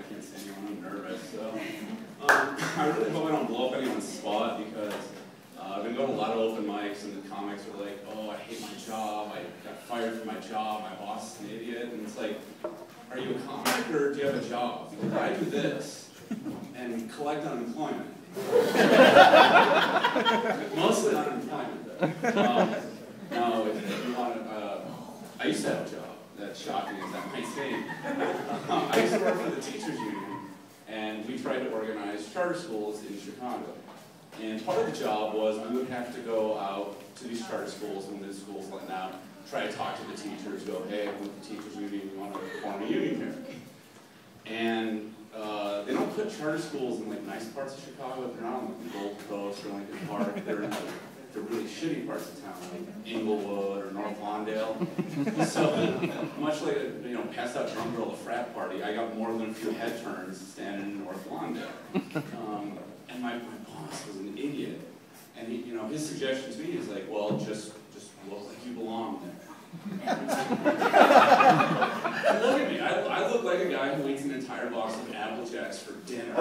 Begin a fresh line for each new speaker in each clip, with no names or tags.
can't say anyone. I'm nervous. So I really hope I don't blow up anyone's spot because I've been going to a lot of open mics and the comics are like, oh, I hate my job. I got fired from my job. My boss is an idiot. And it's like, are you a comic or do you have a job? Because I do this and collect unemployment. Mostly unemployment, though. No, if you want to, I used to have a job. That's shocking as that might seem. I used to work for the teachers union, and we tried to organize charter schools in Chicago. And part of the job was we would have to go out to these charter schools when the schools let out, try to talk to the teachers, go, hey, I'm with the teachers union, we want to form a union here. And they don't put charter schools in like nice parts of Chicago. They're not on like the Gold Coast or Lincoln Park. They're in like the really shitty parts of town, like Inglewood or North Lawndale. So much like a passed out drunk girl at a frat party, I got more than a few head turns standing in North Lawndale. And my boss was an idiot, and he, his suggestion to me is like, well, just look like you belong there. Look at me. I look like a guy who eats an entire box of Apple Jacks for dinner.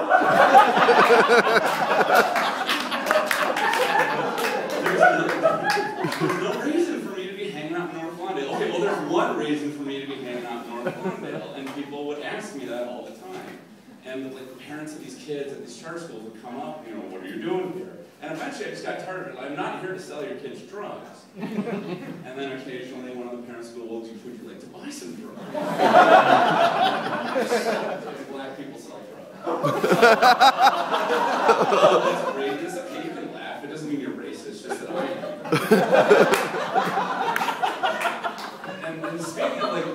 There's no reason for me to be hanging out in North Lawndale. Okay, well, there's one reason for me to be hanging out in North Lawndale, and people would ask me that all the time. And like the parents of these kids at these charter schools would come up, what are you doing here? And eventually I just got tired of it. I'm not here to sell your kids drugs. And then occasionally one of the parents would go, well, would you like to buy some drugs? Black people sell drugs. Oh, that's great. It's okay, you can laugh. It doesn't mean you're racist, just that I am. And speaking of like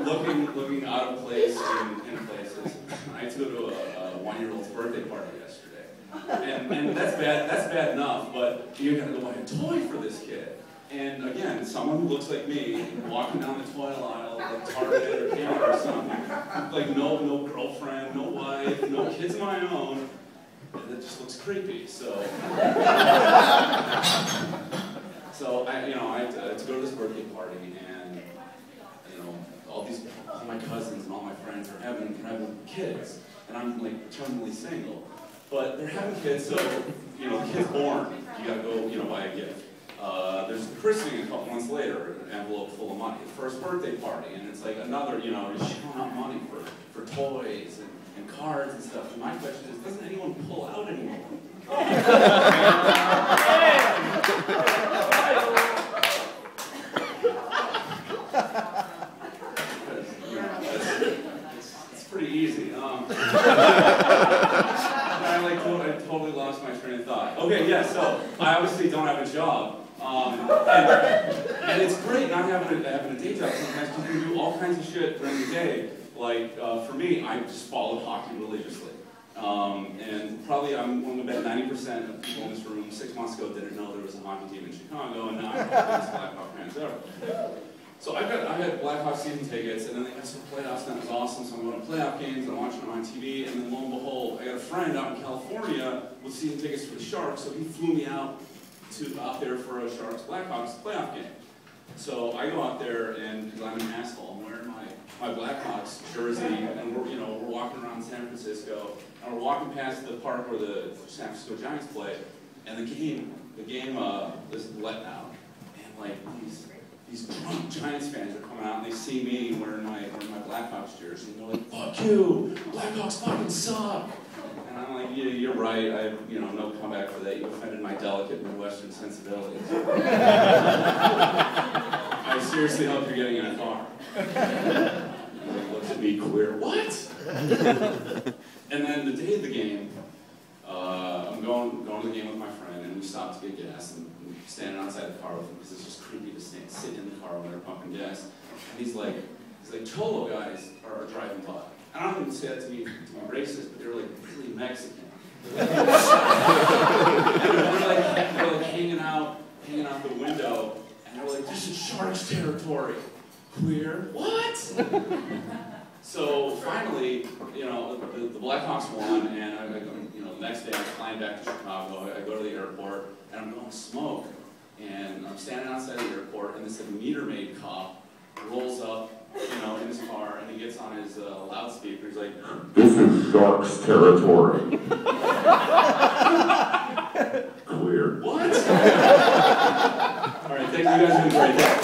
looking out of place in places, I had to go to a one-year-old's birthday party yesterday. And that's bad enough, but you gotta go buy a toy for this kid. And again, someone who looks like me, walking down the toy aisle, like Target or Canada or something, like no girlfriend, no wife, no kids of my own, that just looks creepy. So I had to go to this birthday party, and all my cousins and all my friends are having kids, and I'm like terminally single. But they're having kids, so the kid's born, you gotta go buy a gift. There's a christening a couple months later, an envelope full of money. The first birthday party, and it's like another, you're shelling out money for toys and cards and stuff. And my question is, doesn't anyone pull out anymore? It's pretty easy. I totally lost my train of thought. Okay, yeah, so I obviously don't have a job. And it's great not having a day job sometimes because you can do all kinds of shit during the day. Like, for me, I just followed hockey religiously. And probably I'm one of about 90% of people in this room 6 months ago didn't know there was a hockey team in Chicago, and now I'm the biggest Blackhawk fans ever. So I had Blackhawks season tickets, and then they got some playoffs, and that was awesome. So I'm going to playoff games, and I'm watching them on TV, and then lo and behold, I got a friend out in California with season tickets for the Sharks, so he flew me out there for a Sharks-Blackhawks playoff game. So I go out there, and because I'm an asshole, I'm wearing my Blackhawks jersey, and we're walking around San Francisco, and we're walking past the park where the San Francisco Giants play, and the game is let now, and like these drunk Giants fans are coming out and they see me wearing my Blackhawks jersey and they're like, fuck you, Blackhawks fucking suck. And I'm like, yeah, you're right, I have no comeback for that, you offended my delicate Midwestern sensibilities. I seriously hope you're getting in a car. Like, looks at me queer, what? And then the day of the game, I'm going to the game with my friend and we stop to get gas and standing outside the car with him because it's just creepy to sit in the car when they're pumping gas. And he's like Cholo guys are driving by. And I don't even say that to be racist, but they're like really Mexican. And they're like hanging out the window, and they're like, this is Sharks territory. Queer? What? So finally, the Blackhawks won, and I go, the next day I'm flying back to Chicago. I go to the airport, and I'm going to smoke. And I'm standing outside the airport, and this meter maid cop rolls up, in his car, and he gets on his loudspeaker. He's like, "This
is shark's territory. Clear.
What? All right, thank you. You guys have been great.